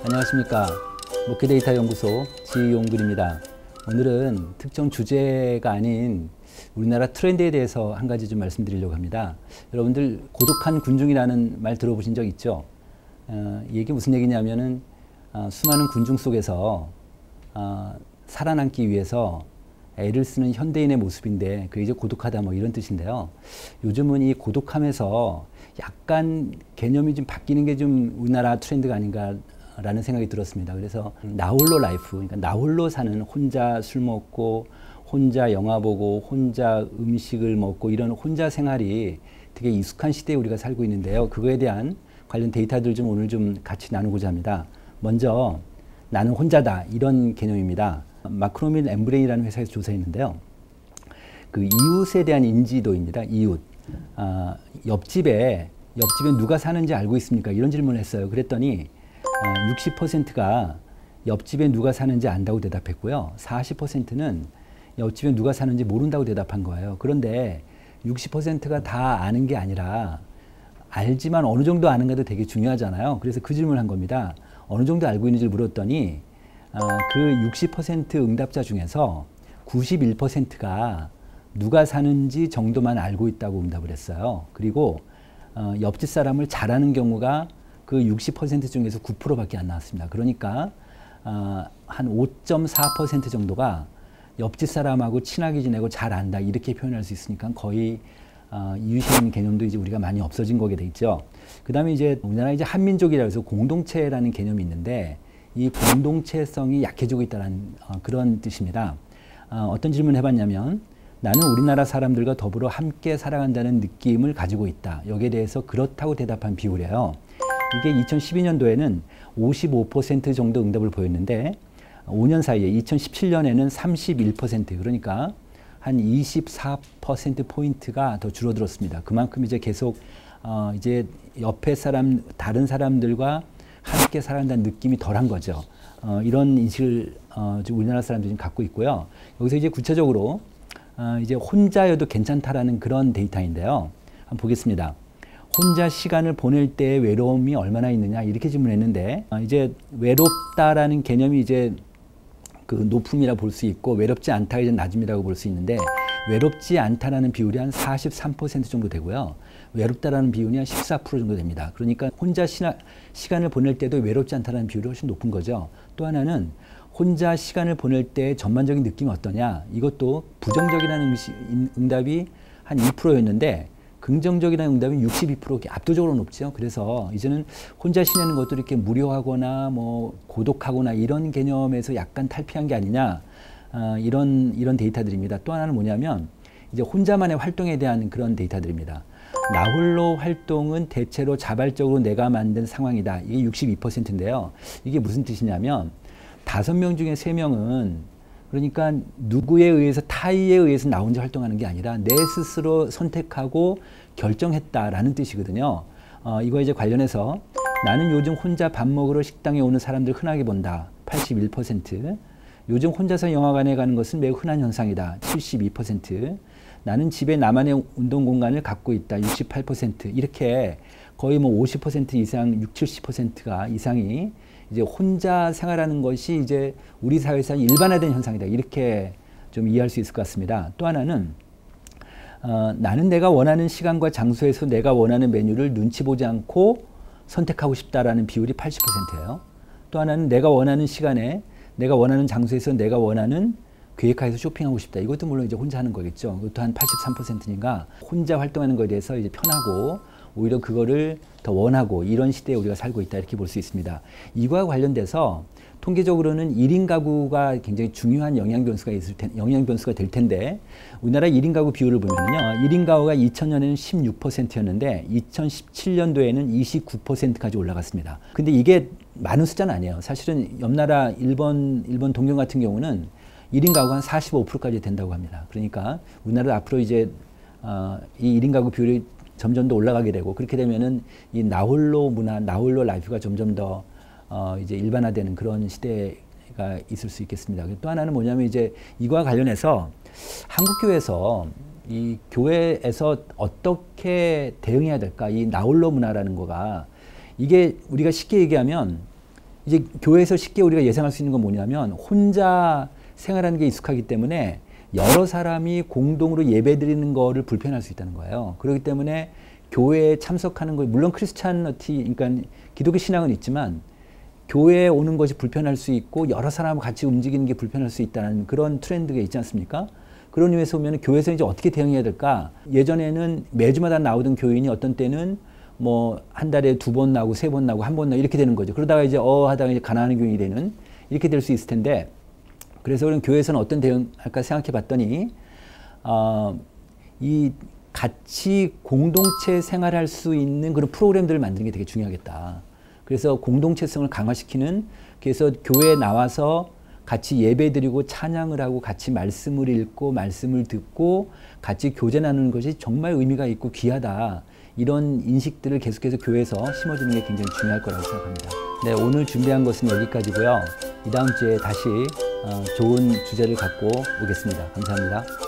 안녕하십니까. 목회데이터 연구소 지용근입니다. 오늘은 특정 주제가 아닌 우리나라 트렌드에 대해서 한 가지 좀 말씀드리려고 합니다. 여러분들 고독한 군중이라는 말 들어보신 적 있죠? 이게 무슨 얘기냐면은 수많은 군중 속에서 살아남기 위해서 애를 쓰는 현대인의 모습인데 그게 이제 고독하다 뭐 이런 뜻인데요. 요즘은 이 고독함에서 약간 개념이 좀 바뀌는 게 좀 우리나라 트렌드가 아닌가라는 생각이 들었습니다. 그래서 나홀로 라이프, 그러니까 나홀로 사는, 혼자 술 먹고 혼자 영화 보고 혼자 음식을 먹고 이런 혼자 생활이 되게 익숙한 시대에 우리가 살고 있는데요. 그거에 대한 관련 데이터들 좀 오늘 좀 같이 나누고자 합니다. 먼저 나는 혼자다 이런 개념입니다. 마크로밀 엠브레이라는 회사에서 조사했는데요. 그 이웃에 대한 인지도입니다. 이웃. 옆집에 누가 사는지 알고 있습니까? 이런 질문을 했어요. 그랬더니 60%가 옆집에 누가 사는지 안다고 대답했고요. 40%는 옆집에 누가 사는지 모른다고 대답한 거예요. 그런데 60%가 다 아는 게 아니라 알지만 어느 정도 아는가도 되게 중요하잖아요. 그래서 그 질문을 한 겁니다. 어느 정도 알고 있는지를 물었더니 그 60% 응답자 중에서 91%가 누가 사는지 정도만 알고 있다고 응답을 했어요. 그리고 옆집 사람을 잘 아는 경우가 그 60% 중에서 9%밖에 안 나왔습니다. 그러니까 한 5.4% 정도가 옆집 사람하고 친하게 지내고 잘 안다 이렇게 표현할 수 있으니까 거의 이웃이라는 개념도 이제 우리가 많이 없어진 거게 돼 있죠. 그 다음에 이제 우리나라 이제 한민족이라고 해서 공동체라는 개념이 있는데 이 공동체성이 약해지고 있다는 그런 뜻입니다. 어떤 질문을 해봤냐면 나는 우리나라 사람들과 더불어 함께 살아간다는 느낌을 가지고 있다. 여기에 대해서 그렇다고 대답한 비율이에요. 이게 2012년도에는 55% 정도 응답을 보였는데 5년 사이에 2017년에는 31% 그러니까 한 24%포인트가 더 줄어들었습니다. 그만큼 이제 계속 이제 옆에 다른 사람들과 함께 살아간다는 느낌이 덜한 거죠. 이런 인식을 우리나라 사람들이 좀 갖고 있고요. 여기서 이제 구체적으로 이제 혼자여도 괜찮다라는 그런 데이터인데요. 한번 보겠습니다. 혼자 시간을 보낼 때의 외로움이 얼마나 있느냐 이렇게 질문했는데 이제 외롭다라는 개념이 이제 그 높음이라 볼 수 있고 외롭지 않다 이제 낮음이라고 볼 수 있는데 외롭지 않다라는 비율이 한 43% 정도 되고요. 외롭다라는 비율이 한 14% 정도 됩니다. 그러니까 혼자 시간을 보낼 때도 외롭지 않다라는 비율이 훨씬 높은 거죠. 또 하나는 혼자 시간을 보낼 때 전반적인 느낌이 어떠냐 이것도 부정적이라는 응답이 한 2%였는데 긍정적이라는 응답이 62% 압도적으로 높죠. 그래서 이제는 혼자 지내는 것도 이렇게 무료하거나 뭐 고독하거나 이런 개념에서 약간 탈피한 게 아니냐 이런 데이터들입니다. 또 하나는 뭐냐면 이제 혼자만의 활동에 대한 그런 데이터들입니다. 나홀로 활동은 대체로 자발적으로 내가 만든 상황이다. 이게 62%인데요. 이게 무슨 뜻이냐면 5명 중에 3명은 그러니까 누구에 의해서 타의에 의해서 나 혼자 활동하는 게 아니라 내 스스로 선택하고 결정했다라는 뜻이거든요. 이거 이제 관련해서 나는 요즘 혼자 밥 먹으러 식당에 오는 사람들 흔하게 본다. 81%. 요즘 혼자서 영화관에 가는 것은 매우 흔한 현상이다. 72%. 나는 집에 나만의 운동 공간을 갖고 있다. 68%. 이렇게 거의 뭐 50% 이상, 60, 70%가 이상이 이제 혼자 생활하는 것이 이제 우리 사회에서 일반화된 현상이다. 이렇게 좀 이해할 수 있을 것 같습니다. 또 하나는 나는 내가 원하는 시간과 장소에서 내가 원하는 메뉴를 눈치 보지 않고 선택하고 싶다라는 비율이 80%예요. 또 하나는 내가 원하는 시간에 내가 원하는 장소에서 내가 원하는 계획하에서 쇼핑하고 싶다. 이것도 물론 이제 혼자 하는 거겠죠. 그것도 한 83%니까 혼자 활동하는 것에 대해서 이제 편하고 오히려 그거를 더 원하고 이런 시대에 우리가 살고 있다 이렇게 볼 수 있습니다. 이거와 관련돼서 통계적으로는 1인 가구가 굉장히 중요한 영향 변수가 될 텐데 우리나라 1인 가구 비율을 보면요. 1인 가구가 2000년에는 16%였는데 2017년도에는 29%까지 올라갔습니다. 근데 이게 많은 숫자는 아니에요. 사실은 옆나라 일본 동경 같은 경우는 1인 가구가 한 45%까지 된다고 합니다. 그러니까 우리나라 앞으로 이제 이 1인 가구 비율이 점점 더 올라가게 되고 그렇게 되면은 이 나홀로 문화, 나홀로 라이프가 점점 더 이제 일반화되는 그런 시대가 있을 수 있겠습니다. 또 하나는 뭐냐면 이제 이거와 관련해서 한국교회에서 이 교회에서 어떻게 대응해야 될까? 이 나홀로 문화라는 거가 이게 우리가 쉽게 얘기하면 이제 교회에서 쉽게 우리가 예상할 수 있는 건 뭐냐면 혼자 생활하는 게 익숙하기 때문에 여러 사람이 공동으로 예배드리는 거를 불편할 수 있다는 거예요. 그렇기 때문에 교회에 참석하는 거, 물론 크리스찬어티, 그러니까 기독교 신앙은 있지만 교회에 오는 것이 불편할 수 있고 여러 사람과 같이 움직이는 게 불편할 수 있다는 그런 트렌드가 있지 않습니까? 그런 의미에서 보면 교회에서 이제 어떻게 대응해야 될까? 예전에는 매주마다 나오던 교인이 어떤 때는 뭐 한 달에 2번 나오고 3번 나오고 1번 나오고 이렇게 되는 거죠. 그러다가 이제 하다가 이제 가난한 교인이 되는 이렇게 될 수 있을 텐데, 그래서 그럼 교회에서는 어떤 대응할까 생각해 봤더니 이 같이 공동체 생활할 수 있는 그런 프로그램들을 만드는 게 되게 중요하겠다. 그래서 공동체성을 강화시키는, 그래서 교회에 나와서 같이 예배드리고 찬양을 하고 같이 말씀을 읽고 말씀을 듣고 같이 교제 나누는 것이 정말 의미가 있고 귀하다. 이런 인식들을 계속해서 교회에서 심어주는 게 굉장히 중요할 거라고 생각합니다. 네, 오늘 준비한 것은 여기까지고요. 이 다음 주에 다시 좋은 주제를 갖고 오겠습니다. 감사합니다.